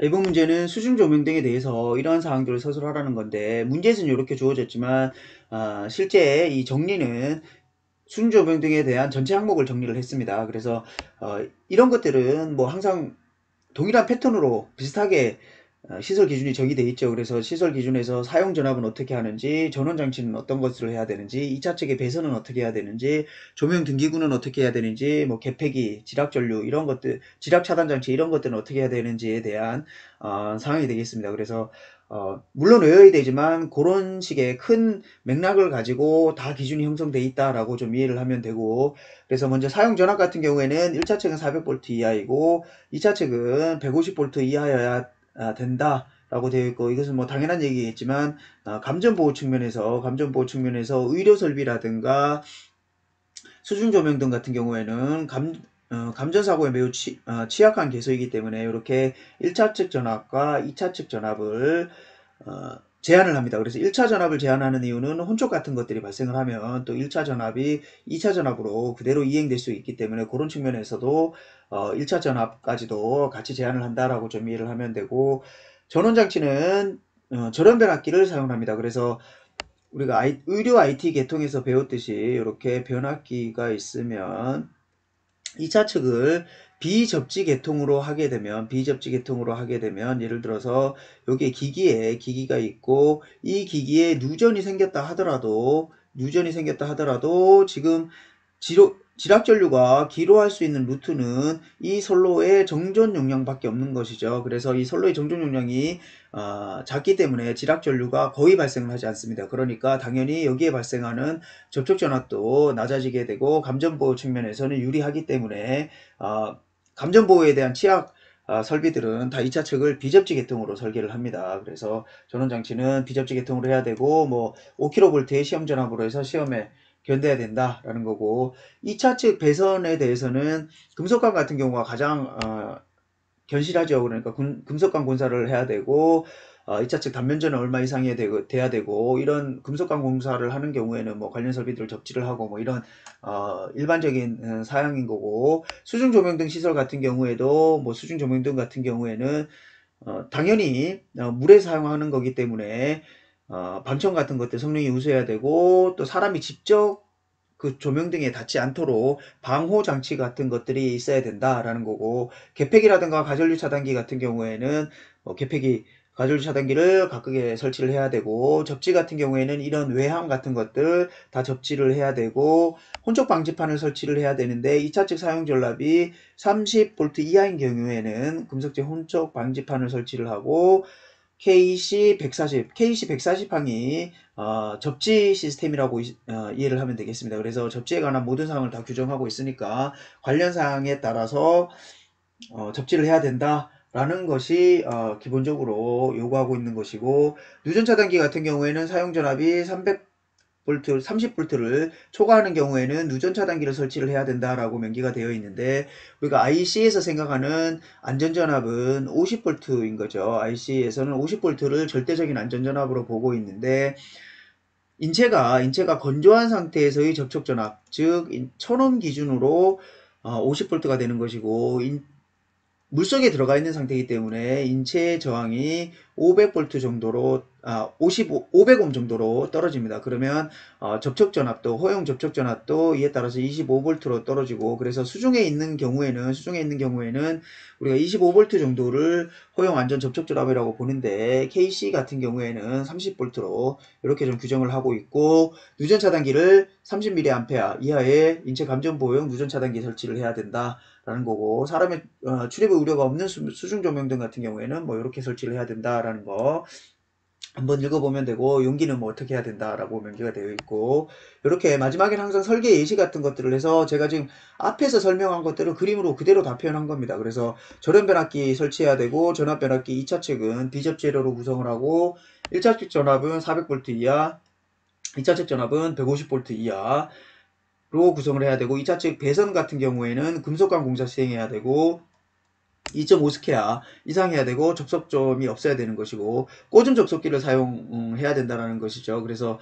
이번 문제는 수중 조명 등에 대해서 이러한 사항들을 서술하라는 건데, 문제에서는 이렇게 주어졌지만 실제 이 정리는 수중 조명 등에 대한 전체 항목을 정리를 했습니다. 그래서 이런 것들은 뭐 항상 동일한 패턴으로 비슷하게 시설 기준이 정의되어 있죠. 그래서 시설 기준에서 사용 전압은 어떻게 하는지, 전원 장치는 어떤 것을 해야 되는지, 2차 측의 배선은 어떻게 해야 되는지, 조명 등기구는 어떻게 해야 되는지, 뭐 개폐기, 지락 전류 이런 것들, 지락 차단 장치 이런 것들은 어떻게 해야 되는지에 대한 사항이 되겠습니다. 그래서 물론 외워야 되지만 그런 식의 큰 맥락을 가지고 다 기준이 형성되어 있다라고 좀 이해를 하면 되고, 그래서 먼저 사용 전압 같은 경우에는 1차 측은 400V 이하이고 2차 측은 150V 이하여야 된다 라고 되어 있고, 이것은 뭐 당연한 얘기겠지만 감전보호 측면에서 의료 설비라든가 수중 조명 등 같은 경우에는 감전사고에 매우 취약한 개소이기 때문에 이렇게 1차 측 전압과 2차 측 전압을 제한을 합니다. 그래서 1차 전압을 제한하는 이유는 혼촉 같은 것들이 발생을 하면 또 1차 전압이 2차 전압으로 그대로 이행될 수 있기 때문에 그런 측면에서도 1차 전압까지도 같이 제한을 한다라고 좀 이해를 하면 되고, 전원장치는 절연 변압기를 사용합니다. 그래서 우리가 의료 IT 계통에서 배웠듯이 이렇게 변압기가 있으면 2차 측을 비접지 계통으로 하게 되면 예를 들어서 여기에 기기가 있고 이 기기에 누전이 생겼다 하더라도 지금 지락 전류가 기로할 수 있는 루트는 이 선로의 정전 용량밖에 없는 것이죠. 그래서 이 선로의 정전 용량이 작기 때문에 지락 전류가 거의 발생을 하지 않습니다. 그러니까 당연히 여기에 발생하는 접촉 전압도 낮아지게 되고 감전보호 측면에서는 유리하기 때문에 감전보호에 대한 취약 설비들은 다 2차 측을 비접지 계통으로 설계를 합니다. 그래서 전원장치는 비접지 계통으로 해야 되고 뭐 5kV의 시험 전압으로 해서 시험에 견뎌야 된다라는 거고, 2차 측 배선에 대해서는 금속관 같은 경우가 가장 견실하죠. 그러니까 금속관 공사를 해야 되고 2차 측 단면전은 얼마 이상이 돼야 되고, 이런 금속관 공사를 하는 경우에는 뭐 관련 설비들을 접지를 하고 뭐 이런 일반적인 사양인 거고, 수중 조명 등 시설 같은 경우에도 뭐 수중 조명 등 같은 경우에는 당연히 물에 사용하는 거기 때문에 방청 같은 것들 성능이 우수해야 되고, 또 사람이 직접 그 조명 등에 닿지 않도록 방호 장치 같은 것들이 있어야 된다라는 거고, 개폐기라든가 가전류 차단기 같은 경우에는 개폐기 가전류 차단기를 각각에 설치를 해야 되고, 접지 같은 경우에는 이런 외항 같은 것들 다 접지를 해야 되고, 혼촉 방지판을 설치를 해야 되는데 2차 측 사용 전압이 30V 이하인 경우에는 금속재 혼촉 방지판을 설치를 하고, KC140항이 접지 시스템이라고 이해를 하면 되겠습니다. 그래서 접지에 관한 모든 사항을 다 규정하고 있으니까 관련 사항에 따라서 접지를 해야 된다라는 것이 기본적으로 요구하고 있는 것이고, 누전 차단기 같은 경우에는 사용 전압이 30V를 초과하는 경우에는 누전 차단기를 설치를 해야 된다라고 명기가 되어 있는데, 우리가 IC에서 생각하는 안전전압은 50V인 거죠. IC에서는 50V를 절대적인 안전전압으로 보고 있는데, 인체가 건조한 상태에서의 접촉 전압, 즉 천옴 기준으로 50V가 되는 것이고, 물속에 들어가 있는 상태이기 때문에 인체 저항이 500V 정도로 500옴 정도로 떨어집니다. 그러면 허용 접촉 전압도 이에 따라서 25V로 떨어지고, 그래서 수중에 있는 경우에는 우리가 25V 정도를 허용 안전 접촉 전압이라고 보는데, KC 같은 경우에는 30V로 이렇게 좀 규정을 하고 있고, 누전 차단기를 30mA 이하의 인체 감전 보호용 누전 차단기 설치를 해야 된다 라는 거고, 사람의 출입 우려가 없는 수중 조명 등 같은 경우에는 뭐 이렇게 설치를 해야 된다라는 거 한번 읽어보면 되고, 용기는 뭐 어떻게 해야 된다라고 명기가 되어 있고, 이렇게 마지막에는 항상 설계 예시 같은 것들을 해서 제가 지금 앞에서 설명한 것들을 그림으로 그대로 다 표현한 겁니다. 그래서 절연 변압기 설치해야 되고, 전압 변압기 2차 측은 비접 재료로 구성을 하고, 1차 측 전압은 400V 이하, 2차 측 전압은 150V 이하 로 구성을 해야 되고, 2차 측 배선 같은 경우에는 금속관 공사 시행해야 되고 2.5스퀘어 이상 해야 되고 접속점이 없어야 되는 것이고, 꽂은 접속기를 사용해야 된다는 것이죠. 그래서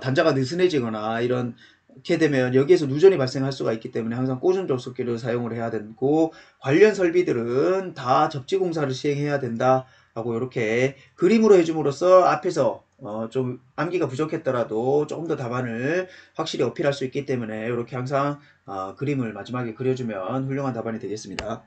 단자가 느슨해지거나 이런 이렇게 되면 여기에서 누전이 발생할 수가 있기 때문에 항상 꽂은 조속기를 사용을 해야 되고, 관련 설비들은 다 접지 공사를 시행해야 된다 하고 이렇게 그림으로 해줌으로써 앞에서 좀 암기가 부족했더라도 조금 더 답안을 확실히 어필할 수 있기 때문에 이렇게 항상 그림을 마지막에 그려주면 훌륭한 답안이 되겠습니다.